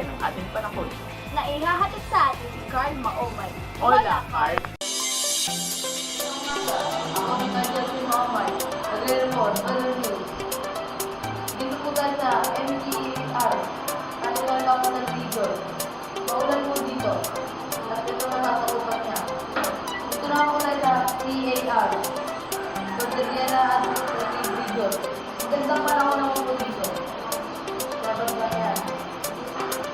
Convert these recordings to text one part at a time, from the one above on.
tayo ng ating panahon. Na ihahatid sa atin ni Carl Maomay. Hola, Carl! Ako ang nandiyan si Maomay. Nagre-report, Weather News. Dito po tayo sa NCR. National Capital Region. Maulan po dito. At ito na nasa upat niya. Dito na po tayo sa CAR. Cordillera at Pacific Region. Magandang panahon naman po dito. Dapat ba yan?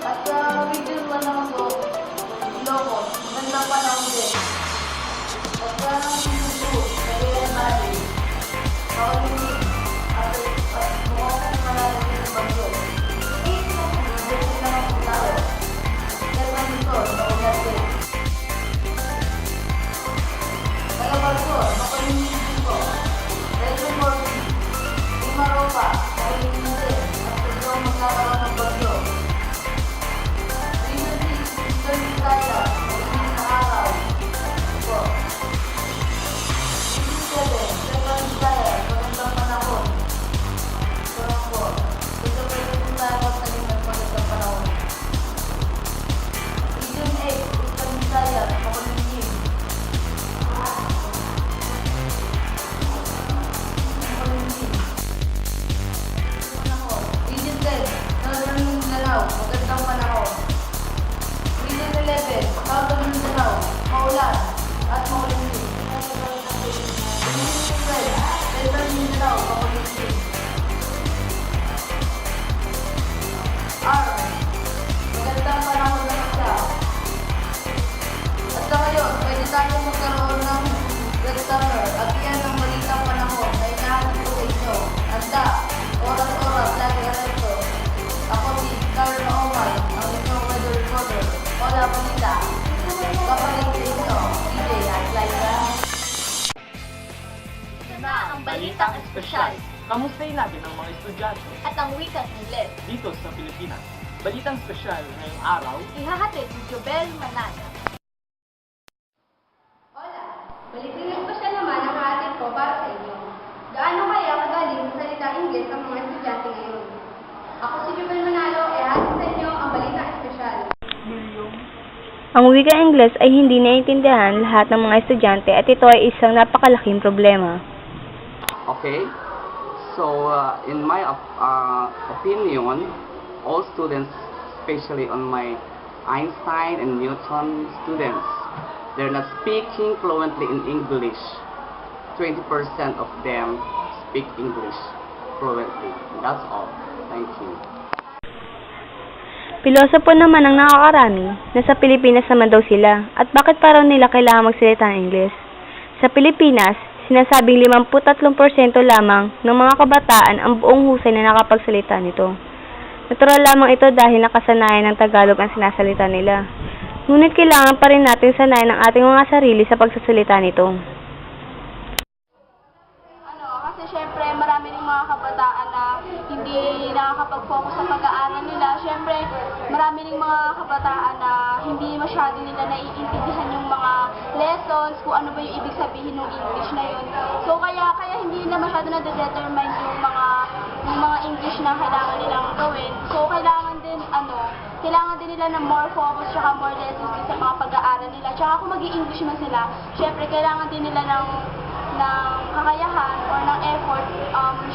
At sa region 1 naman po, Ilocos. Magandang panahon din. At sa region 2, Cagayan Valley. Makulimig. At mukhang malalim din ang bagyo. Dito naman po tayo. Dalawang dito, maulan din. Tagapagpor, makulimig din po. Region 4, Umaropa, makulimig din. At ito magkakaroon ng bagyo. Region 6, Eastern Visayas, makulimig na araw. Po. Region 7, Central Visayas, magandang panahon. Ito lang po. Ito pwede po tayo magtalim ng magandang panahon. Region 8, Eastern Visayas, makulimig. Region 10, Northern Mindanao, magandang panahon. Region 11, Southern Mindanao, maulan at makulimig. Region 12, Central Mindanao, makulimig. Magandang panahon naman siya. At sa ngayon, pwede tayo magkaroon ng wet summer at yan ang malitang panahon na inahanap ko sa inyo. Handa, oras-oras, lagi alerto. Ako si Carl Maomay, ang inyong weather reporter. Hola, balita. Kapalit sa inyo, DJ at Laika. Ito na ang balitang espesyal Kamustahin natin ang mga estudyante at ang wikang Ingles. dito sa Pilipinas. Balitang espesyal ngayong araw, Ihahatid ni Jobel Manana. Hola! Balitang espesyal naman ang hatid ko para sa inyo. Gaano kaya kagaling sa salitang Ingles ang mga estudyante ngayon? Ako si Jubel Manalo, hatid sa inyo ang balitang espesyal. Ang wikang Ingles ay hindi naiintindihan lahat ng mga estudyante at ito ay isang napakalaking problema. Okay, so in my opinion, all students, especially on my Einstein and Newton students, they're not speaking fluently in English. 20% of them speak English fluently. That's all. Thank you. Pilosopo naman ang nakakarami na sa Pilipinas naman daw sila at bakit paraw nila kailangan magsalita ng Ingles? Sa Pilipinas, sinasabing 53% lamang ng mga kabataan ang buong husay na nakapagsalita nito. Natural lamang ito dahil nakasanayan ng Tagalog ang sinasalita nila. Ngunit kailangan pa rin natin sanayan ang ating mga sarili sa pagsasalita nito. Kasi syempre marami ring mga kabataan na hindi nakakapag-focus sa pag-aaral nila. Syempre marami ring mga kabataan na hindi masyado nila naiintindihan yung mga lessons, kung ano ba yung ibig sabihin ng English na yun. So kaya hindi na masyado na-determine yung mga English na kailangan nilang gawin. So kailangan din nila ng more focus tsaka more lessons sa mga pag-aaral nila. Tsaka kung mag-i-English man sila, syempre kailangan din nila ng kakayahan or ng effort,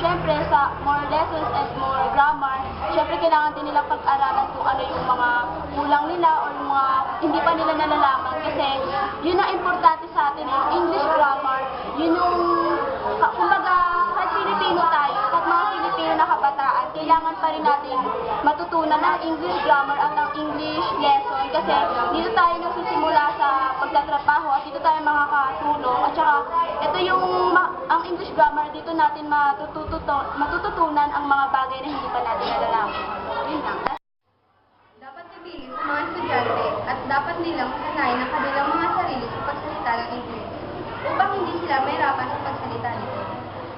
syempre sa more lessons and more grammar, syempre kailangan din nila pag-aralan kung ano yung mga kulang nila or yung mga hindi pa nila nalalaman kasi yun ang importante sa atin, yung English grammar, yun yung, kumbaga, kahit Pilipino tayo, kahit mga Pilipino na kabataan, kailangan pa rin natin matutunan ang English grammar at ang English lesson kasi dito tayo nagsisimula sa pagtatrabaho at dito tayo makakatulong at saka ito yung ang English grammar dito natin matututunan ang mga bagay na hindi pa natin nalalaman. Yun lang. Dapat ibigay sa mga estudyante at dapat nilang sanayin ang kanilang mga sarili sa pagsalita ng English upang hindi sila mahirapan sa pagsalita nito.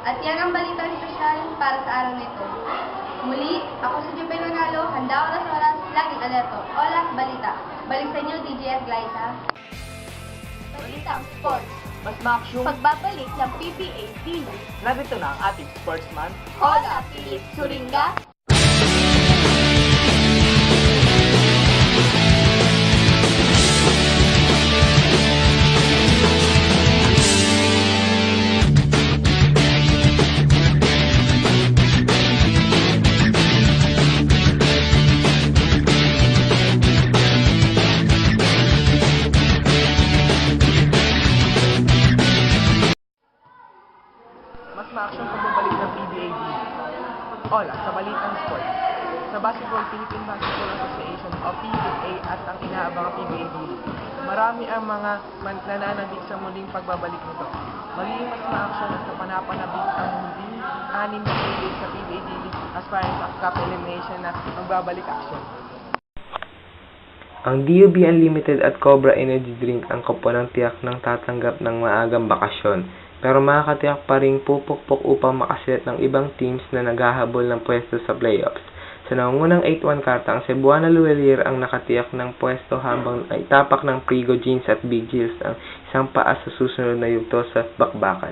At yan ang balitang espesyal para sa araw nito. Muli, ako si Jubel Manalo, handa oras-oras, laging alerto. Oras, balita. Balik sa inyo, DJ at Glyza. Balitang Sports. mas maaksyon. Pagbabalik ng PBA Dino. Narito na ang ating sportsman. Hola, Philip Suringa. Ola, sa Balitang Sport. Sa Basketball, Philippine Basketball Association o PBA at ang inaabangang PBA League. Marami ang mga nananabik sa muling pagbabalik nito. Magiging mas ma-action at kapanapanabik ang hindi 6 na series sa PBA League aspiring sa cup elimination na magbabalik action. Ang DOB Unlimited at Cobra Energy Drink ang koponang tiyak ng tatanggap ng maagang bakasyon, pero makakatiyak pa ring pupukpok upang makasilat ng ibang teams na naghahabol ng pwesto sa playoffs. Sa nangungunang 8-1 karta, ang Cebuana Luwelier ang nakatiyak ng pwesto habang itapak ng Prigo Jeans at Big Gills ang isang paas sa susunod na yugto sa bakbakan.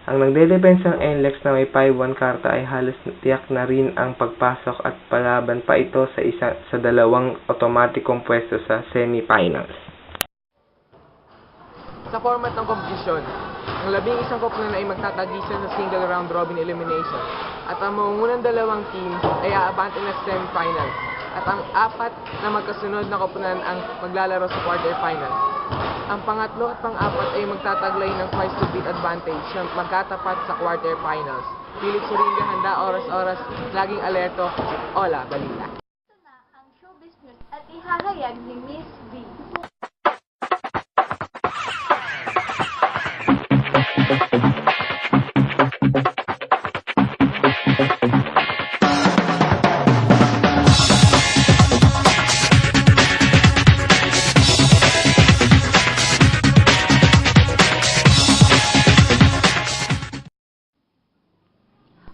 Ang nagdedepensang NLEX na may 5-1 karta ay halos tiyak na rin ang pagpasok at palaban pa ito sa dalawang otomatikong pwesto sa semifinals. Sa format ng kompetisyon, ang 11 koponan ay magtatagisan sa single round robin elimination at ang mangungunang dalawang team ay aabante na semifinal at ang 4 na magkasunod na koponan ang maglalaro sa quarterfinal. Ang pangatlo at pang-apat ay magtataglay ng twice to beat advantage na magkatapat sa quarterfinals. Philip Suringa, handa oras-oras, laging alerto, Ola Balita. Ito na ang showbiz news at ihahayag ni Miss V.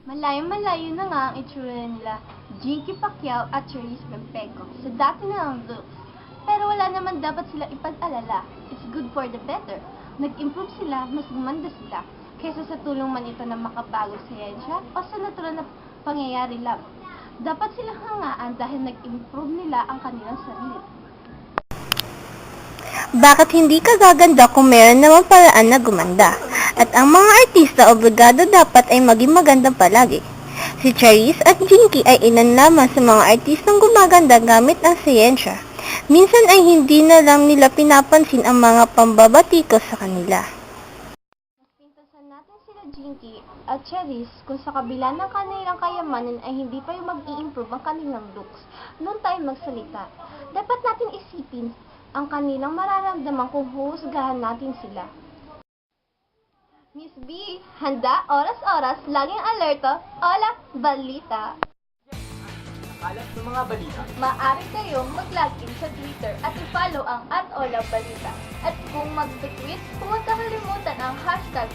Malayo-malayo na nga ang itsura nila, Jinky Pacquiao at Charisse Pempeco, sa dati na ang looks. Pero wala naman dapat sila ipag-alala. It's good for the better. Nag-improve sila, mas gumanda sila, kaysa sa tulong man ito ng makabagong siyensya o sa natural na pangyayari lang. Dapat silang hangaan dahil nag-improve nila ang kanilang sarili. Bakit hindi ka gaganda kung meron namang paraan na gumanda? At ang mga artista obligado dapat ay maging maganda palagi. Si Charisse at Jinky ay ilan lamang sa mga artistang gumaganda gamit ang siyensya. Minsan ay hindi na lang nila pinapansin ang mga pambabatikos sa kanila. Pintasan natin sila Jinky at Charisse kung sa kabila ng kanilang kayamanan ay hindi pa yung mag-i-improve ang kanilang looks. Noon tayo magsalita. Dapat natin isipin ang kanilang mararamdaman kung huhusgahan natin sila. Miss B, handa, oras-oras, laging alerto, Ola Balita. Alat ng mga balita. Maaari kayong mag-login sa Twitter at i-follow ang @OlaBalita. At kung mag-tweet, huwag kakalimutan ang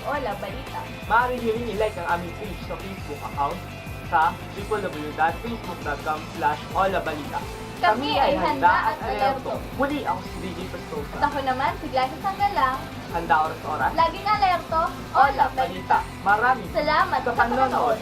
#OlaBalita. Maaari nyo rin i-like ang aming page sa Facebook account sa www.facebook.com/olabalita. Kami ay handa at alerto. Muli ako si DJ Pastosa. At ako naman, si Gladys Sangalang, Handa oras-oras. laging alerto, Ola Balita. Maraming Salamat sa panonood.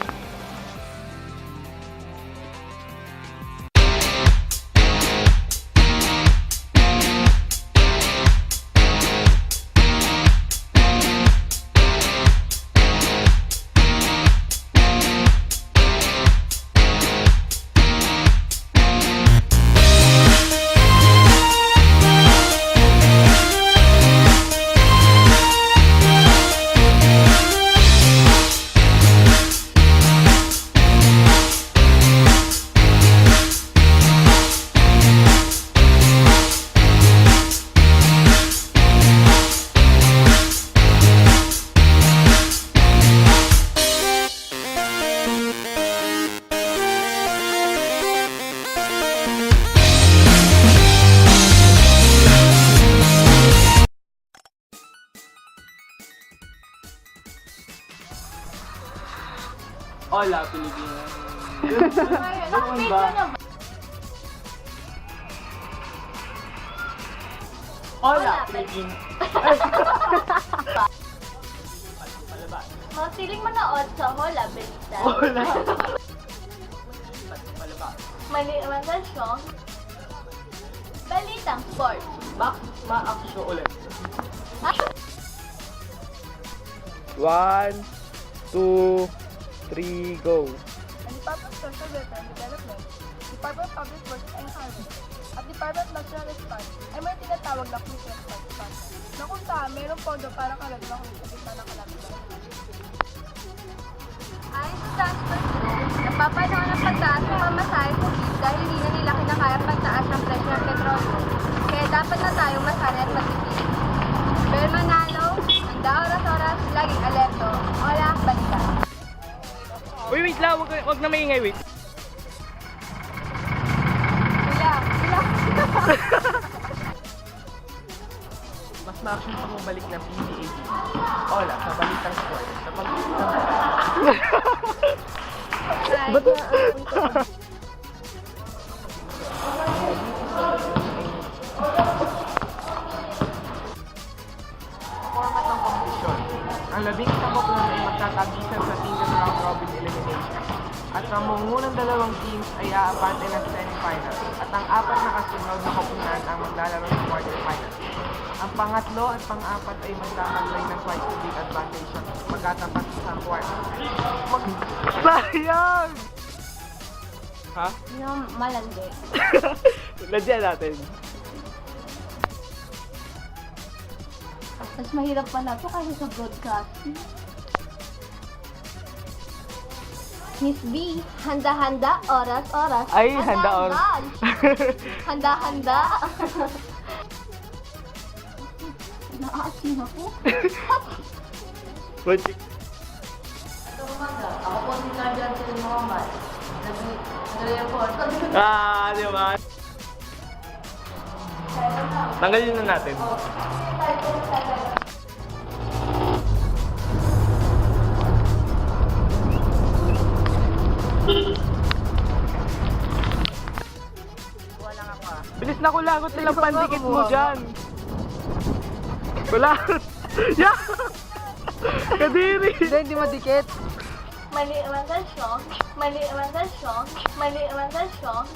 Hola, Pilipinas. Nakapit ba? ka na ba? Hola, Hola, Pilipinas. Palabas. Masiling manood sa Hola Balita. Hola. Palabas. Mali naman sa show. Balitang Sport. Max, ma-action ulit. 1, 2, 3, go! Ang Department of Social Welfare and Development, Department of Public Works and Highways, at Department of National Response ay may tinatawag na Quick Response Fund na kung saan mayroong pondo para kalaglang sa gitna ng kalamidad. Ayon sa transfer Magpapanahon ng pagtaas ng pamasahe sa jeep dahil hindi na nila kinakaya pagtaas ng presyo ng petrolyo. Kaya dapat na tayong masanay at magtipid. Pero manalo, handa oras-oras, laging alerto. Hola, balita. Uy, wait lang. Wag na maingay, wait. Mas ma-action pa bumalik ng PBA. Hola, sa Balitang Sport. Sa Balitang Format ng kompetisyon. Ang 11 koplan ay magtatagisan sa single round robin elimination. At ang mangungunang dalawang teams ay aabante ng semifinals. At ang 4 na kasunod na koponan ang maglalaro sa quarterfinals. Ang pangatlo at pang-apat ay magtatalay ng twice to beat advantage magkatapat sa quarter. Sayang! Ha? Yung malandi. Lagyan natin. Mas mahirap pa na ito kasi sa broadcast. Miss B, handa-handa, oras-oras. Ay, handa oras. Handa-handa. Naaasin ako. Ito umaga, ako po si Sergeant Sil Muhammad. Nag-report. Di ba? Tanggalin na natin. Bilis na kulagot nilang pandikit mo dyan. Kulagot. Yeah! Kadiri! Hindi madikit. Mali naman sa show. Mali naman sa show. Mali naman sa show.